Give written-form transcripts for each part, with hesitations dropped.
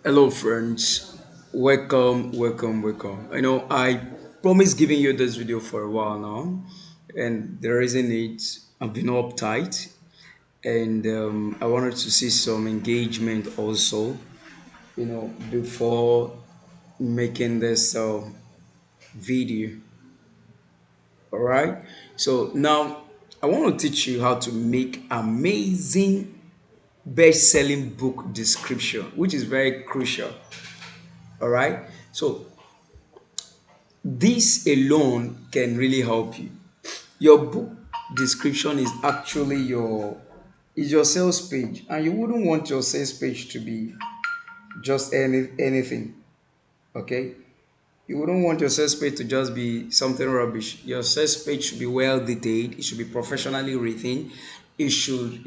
Hello, friends. Welcome. I promised giving you this video for a while now, and the reason is I've been uptight, and I wanted to see some engagement also, before making this video. All right. So now I want to teach you how to make amazing best-selling book description, which is very crucial. All right. So this alone can really help you. Your book description is actually your sales page, and you wouldn't want your sales page to be just anything. Okay, you wouldn't want your sales page to just be something rubbish. Your sales page should be well detailed. It should be professionally written. It should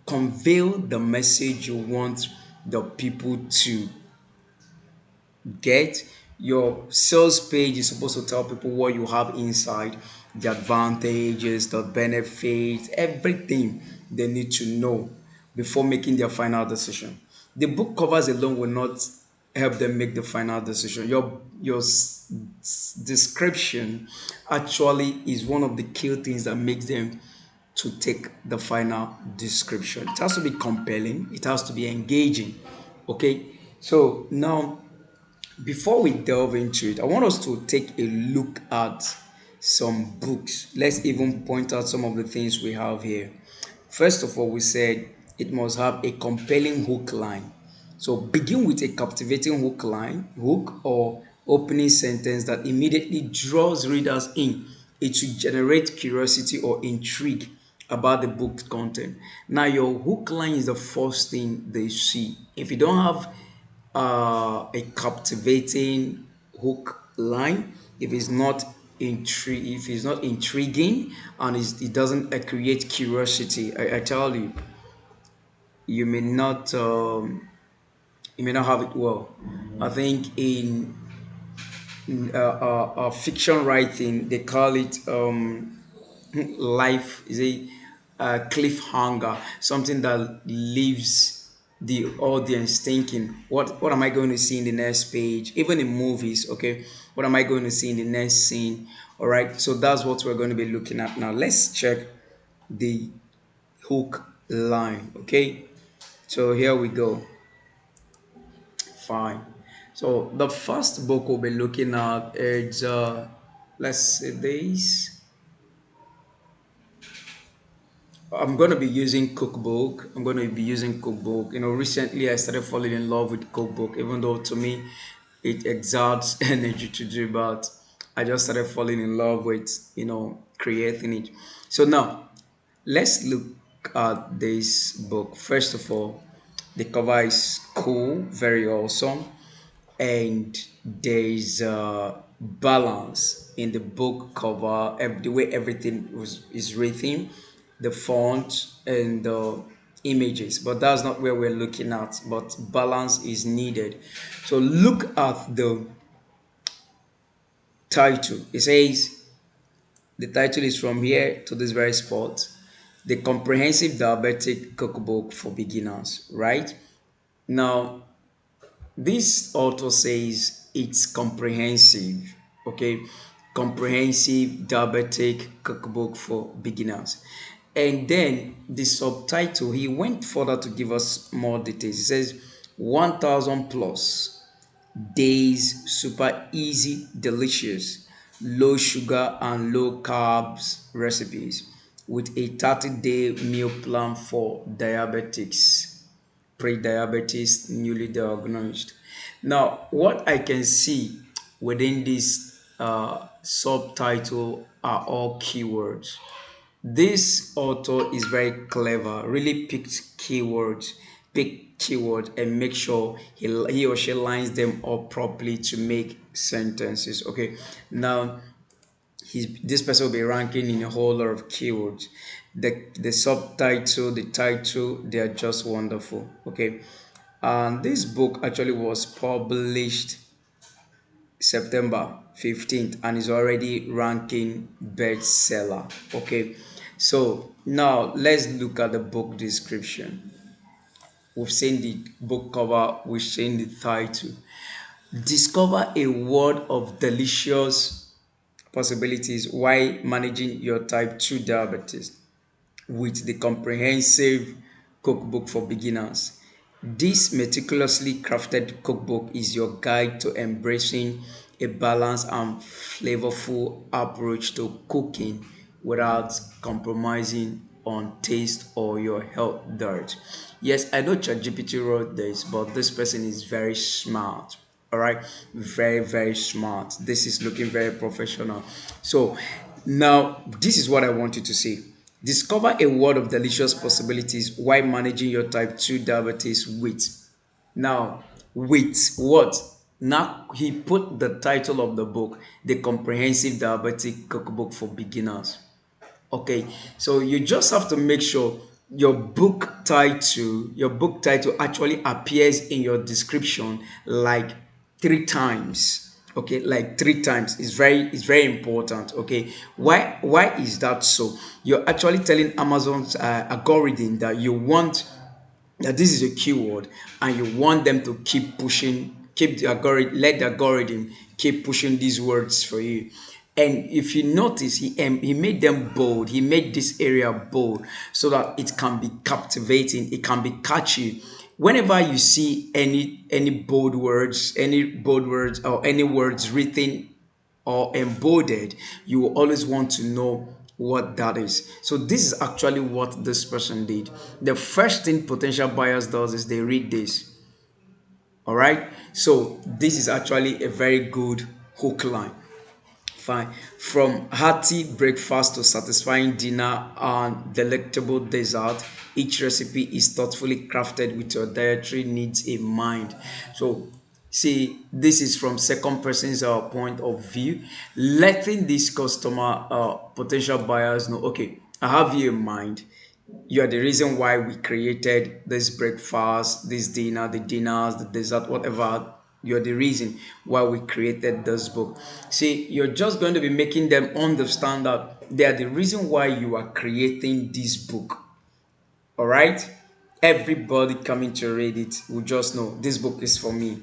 convey the message you want the people to get. Your sales page is supposed to tell people what you have inside, the advantages, the benefits, everything they need to know before making their final decision. The book covers alone will not help them make the final decision. Your description actually is one of the key things that makes them to take the final description. It has to be compelling, it has to be engaging. Okay, so now before we delve into it, I want us to take a look at some books. Let's even point out some of the things we have here. First of all, we said it must have a compelling hook line. So begin with a captivating hook or opening sentence that immediately draws readers in. It should generate curiosity or intrigue about the book's content. Now, your hook line is the first thing they see. If you don't have a captivating hook line, if it's not intriguing and it doesn't create curiosity, I tell you, you may not you may not have it well. I think in fiction writing they call it life is a cliffhanger, something that leaves the audience thinking, what am I going to see in the next page? Even in movies, okay, what am I going to see in the next scene? All right, so that's what we're going to be looking at now. Let's check the hook line. Okay, so here we go. Fine. So the first book we'll be looking at is let's see this. I'm going to be using cookbook. I'm going to be using cookbook. Recently I started falling in love with cookbook, even though to me it exerts energy to do, but I just started falling in love with, creating it. So now let's look at this book. First of all, the cover is cool, very awesome, and there's balance in the book cover, the way everything is written, the font and the images, but that's not where we're looking at, but balance is needed. So look at the title. It says the title is from here to this very spot, the comprehensive diabetic cookbook for beginners, right? Now this author says it's comprehensive, okay? Comprehensive diabetic cookbook for beginners. And then the subtitle, he went further to give us more details. He says 1000 plus days, super easy, delicious, low sugar and low carbs recipes with a 30-day meal plan for diabetics, pre-diabetes, newly diagnosed. Now, what I can see within this subtitle are all keywords. This author is very clever, really pick keywords and make sure he or she lines them up properly to make sentences. Okay, now this person will be ranking in a whole lot of keywords. The subtitle, the title, they are just wonderful. Okay, and this book actually was published September 15th and is already ranking bestseller. Okay, so now let's look at the book description. we've seen the book cover, we've seen the title. Discover a world of delicious possibilities while managing your type 2 diabetes with the comprehensive cookbook for beginners. This meticulously crafted cookbook is your guide to embracing a balanced and flavorful approach to cooking without compromising on taste or your health diet. Yes, I know ChatGPT wrote this, but this person is very smart. All right, very, very smart. This is looking very professional. So now this is what I want you to see. Discover a world of delicious possibilities while managing your type 2 diabetes with. Now, with what? Now, he put the title of the book, The Comprehensive Diabetic Cookbook for Beginners. Okay, so you just have to make sure your book title actually appears in your description like 3 times. Okay, like 3 times. It's very important. Okay, why is that so? You're actually telling Amazon's algorithm that you want that this is a keyword and you want them to keep pushing, keep the algorithm, let the algorithm keep pushing these words for you. And if you notice, he made them bold. He made this area bold so that it can be captivating, it can be catchy. Whenever you see any bold words or any words written or embodied, you will always want to know what that is. So this is actually what this person did. The first thing potential buyers does is they read this. All right. So this is actually a very good hook line. Fine. From hearty breakfast to satisfying dinner and delectable dessert, each recipe is thoughtfully crafted with your dietary needs in mind. So, see, this is from second person's point of view, letting this customer, potential buyers know, okay, I have you in mind. You are the reason why we created this breakfast, this dinner, the dinners, the dessert, whatever. You're the reason why we created this book. See, you're just going to be making them understand that they are the reason why you are creating this book. All right? Everybody coming to read it will just know this book is for me.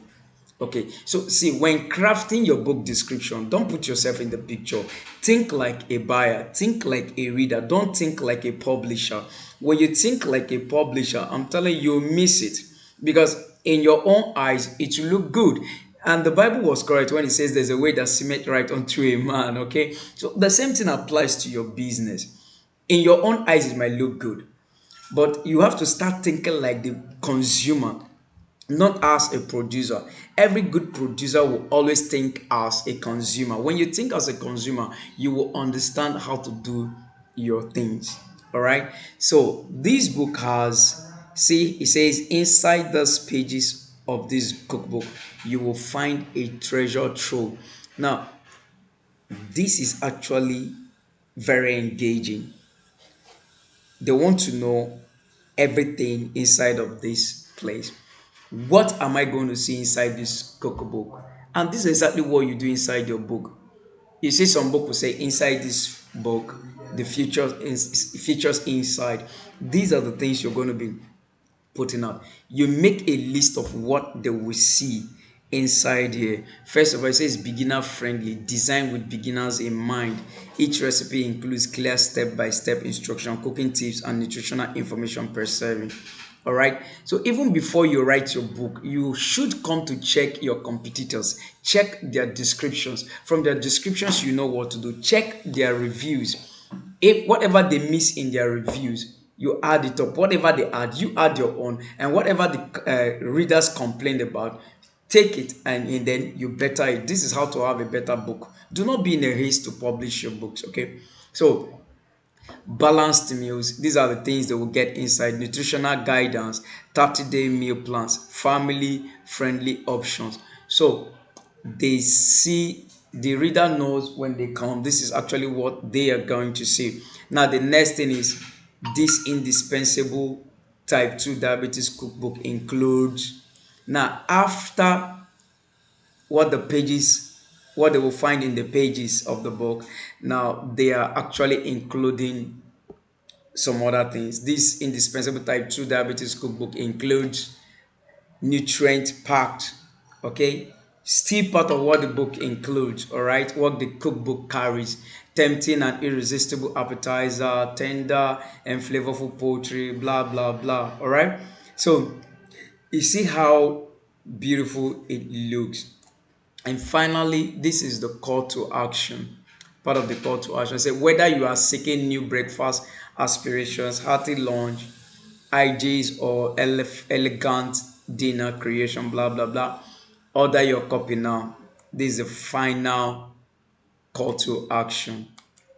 Okay, so see, when crafting your book description, don't put yourself in the picture. Think like a buyer, think like a reader, don't think like a publisher. When you think like a publisher, I'm telling you, you miss it because in your own eyes, it will look good. And the Bible was correct when it says there's a way that seemeth right unto a man. Okay, so the same thing applies to your business. In your own eyes, it might look good, but you have to start thinking like the consumer, not as a producer. Every good producer will always think as a consumer. When you think as a consumer, you will understand how to do your things. All right. So this book has, see, it says inside those pages of this cookbook, you will find a treasure trove. Now, this is actually very engaging. They want to know everything inside of this place. What am I going to see inside this cookbook? And this is exactly what you do inside your book. You see, some book will say inside this book, the features inside. These are the things you're going to be putting out. You make a list of what they will see inside here. First of all, it says beginner friendly, designed with beginners in mind. Each recipe includes clear step-by-step instruction, cooking tips, and nutritional information per serving. All right, so even before you write your book, you should come to check your competitors, check their descriptions. From their descriptions, you know what to do. Check their reviews. If whatever they miss in their reviews, you add it up. Whatever they add, you add your own. And whatever the readers complained about, take it and then you better it. This is how to have a better book. Do not be in a haste to publish your books. Okay, so balanced meals, these are the things they will get inside. Nutritional guidance, 30-day meal plans, family friendly options. So they see, the reader knows when they come, this is actually what they are going to see. Now the next thing is, this indispensable type 2 diabetes cookbook includes, now after what the pages, what they will find in the pages of the book, now they are actually including some other things. This indispensable type 2 diabetes cookbook includes nutrient packed, okay, still part of what the book includes, all right, what the cookbook carries: tempting and irresistible appetizer, tender and flavorful poultry, blah blah blah, all right. So you see how beautiful it looks. And finally, this is the call to action. Part of the call to action say whether you are seeking new breakfast aspirations, hearty lunch ideas, or elegant dinner creation, blah blah blah, order your copy now. This is the final call to action.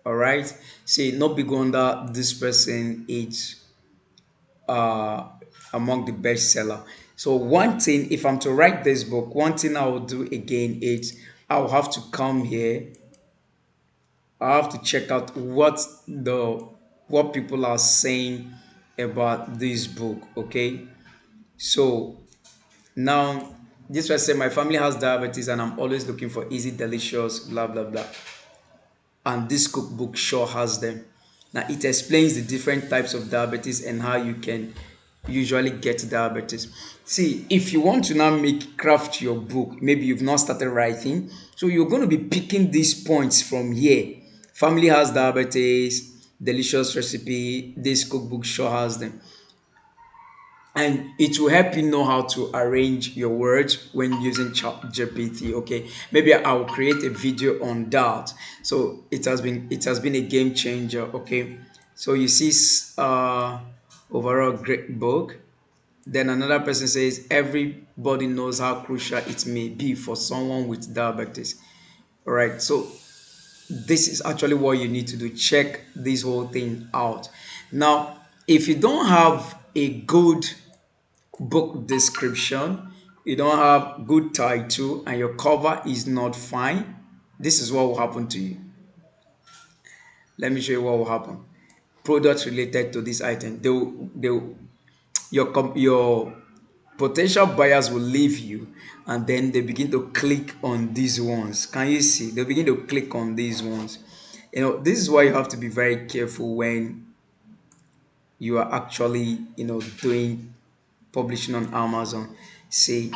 All right. See, no big wonder this person is uh among the bestseller. So one thing, if I'm to write this book, one thing I will do again is I'll have to come here. I have to check out what people are saying about this book. Okay. So now this person, my family has diabetes and I'm always looking for easy, delicious, blah blah blah. And this cookbook sure has them. Now it explains the different types of diabetes and how you can usually get diabetes. See, if you want to now make craft your book, maybe you've not started writing, so you're going to be picking these points from here. Family has diabetes, delicious recipe, this cookbook sure has them, and it will help you know how to arrange your words when using ChatGPT. Okay, maybe I'll create a video on that. So it has been a game changer. Okay, so you see, overall great book. Then another person says everybody knows how crucial it may be for someone with diabetes. All right, so this is actually what you need to do. Check this whole thing out. Now, if you don't have a good book description, you don't have good title, and your cover is not fine, this is what will happen to you. Let me show you what will happen. Products related to this item, your potential buyers will leave you, and then they begin to click on these ones. Can you see? They begin to click on these ones. This is why you have to be very careful when you are actually doing publishing on Amazon. See,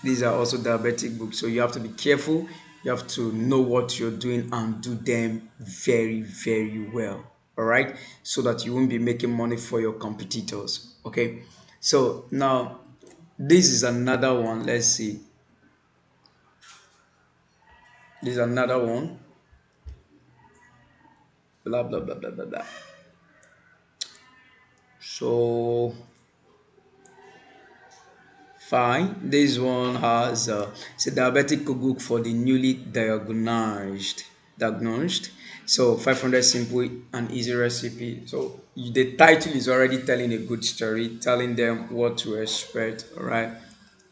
these are also diabetic books, so you have to be careful. You have to know what you're doing and do them very, very well. All right, so that you won't be making money for your competitors. Okay, so now this is another one. Let's see. This is another one. Blah blah blah blah blah blah. So fine. This one has it's a diabetic cookbook for the newly diagnosed. Diagnosed. So 500 simple and easy recipe. So the title is already telling a good story, telling them what to expect. All right.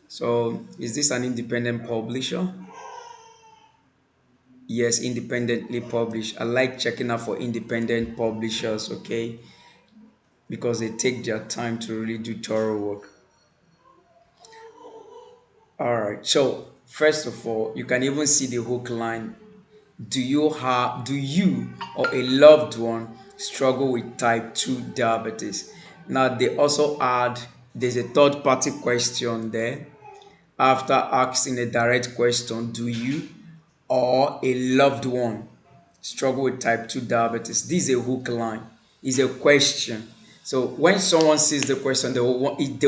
So is this an independent publisher? Yes, independently published. I like checking out for independent publishers. Okay, because they take their time to really do thorough work. All right. So first of all, you can even see the hook line. Do you or a loved one struggle with type 2 diabetes? Now they also add there's a third party question there after asking a direct question: do you or a loved one struggle with type 2 diabetes? This is a hook line, is a question. So when someone sees the question, they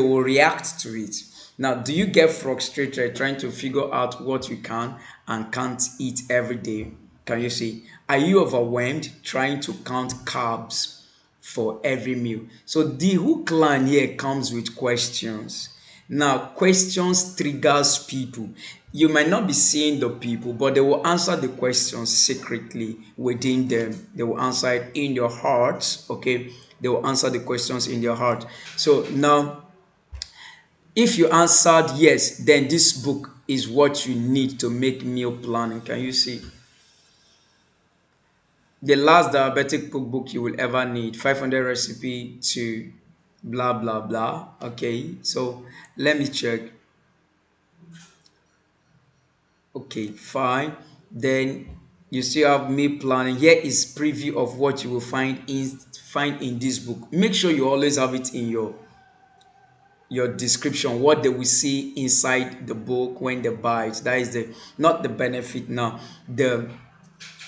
will react to it. Now, do you get frustrated trying to figure out what you can and can't eat every day? Can you see? Are you overwhelmed trying to count carbs for every meal? So the hook line here comes with questions. Now, questions triggers people. You might not be seeing the people, but they will answer the questions secretly within them. They will answer it in your heart. Okay, they will answer the questions in your heart. So now, if you answered yes, then this book is what you need to make meal planning. Can you see? The last diabetic cookbook you will ever need, 500 recipe to blah blah blah. Okay, so let me check. Okay, fine. Then You still have me planning. Here is preview of what you will find in this book. Make sure you always have it in your description, what they will see inside the book when they buy it. That is the not the benefit now, the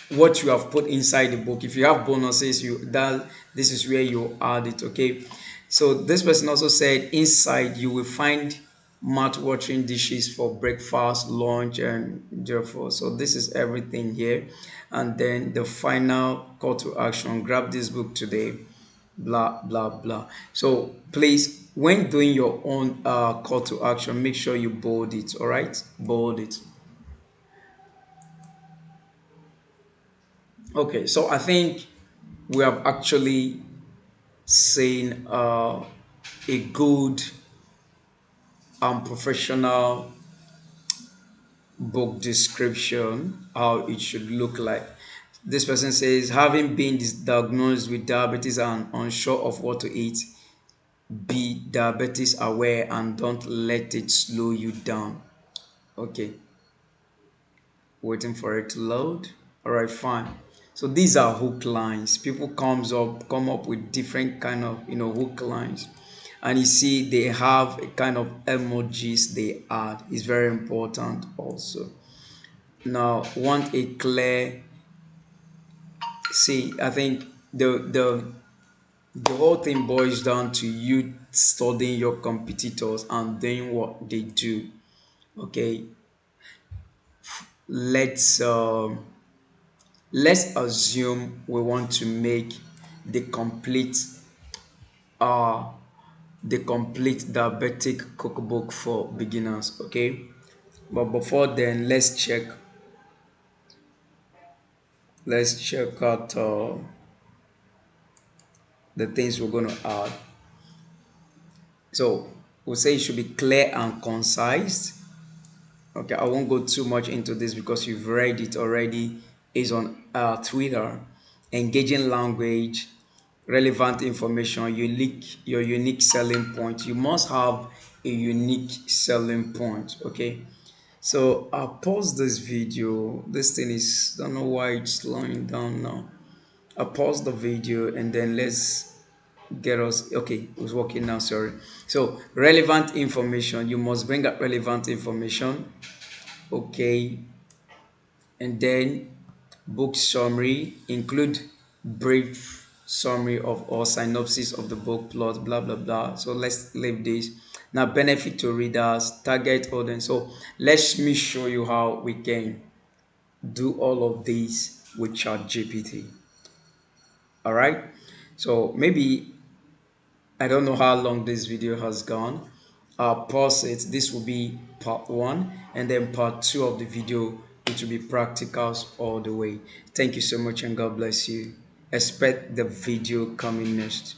what you have put inside the book. If you have bonuses, you that this is where you add it. Okay, so this person also said inside you will find mouth-watering dishes for breakfast, lunch, and therefore, so this is everything here. And then the final call to action: grab this book today, blah blah blah. So please, when doing your own call to action, make sure you bold it. All right, bold it. Okay, so I think we have actually seen a good and professional book description, how it should look like. This person says, having been diagnosed with diabetes and unsure of what to eat, be diabetes aware and don't let it slow you down. Okay, waiting for it to load. All right, fine. So these are hook lines. People come up with different kind of hook lines, and you see they have a kind of emojis they add. It's very important also. Now, want a clear. See, I think the whole thing boils down to you studying your competitors and doing what they do. Okay, let's um let's assume we want to make the complete uh the complete diabetic cookbook for beginners. Okay, but before then, let's check out the things we're going to add. So we'll say it should be clear and concise. Okay, I won't go too much into this because you've read it already. Is on Twitter. Engaging language, relevant information, your unique selling point. You must have a unique selling point. Okay, so I'll pause this video. This thing is, don't know why it's slowing down now. I'll pause the video and then let's get us. Okay, it was working now. Sorry. So relevant information. You must bring up relevant information. Okay, and then book summary, include brief summary of or synopsis of the book plot, blah blah blah. So let's leave this. Now, benefit to readers, target audience. So let me show you how we can do all of these with ChatGPT. All right, so maybe I don't know how long this video has gone. I'll pause it. This will be part one, and then part two of the video, it will be practicals all the way. Thank you so much, and God bless you. Expect the video coming next.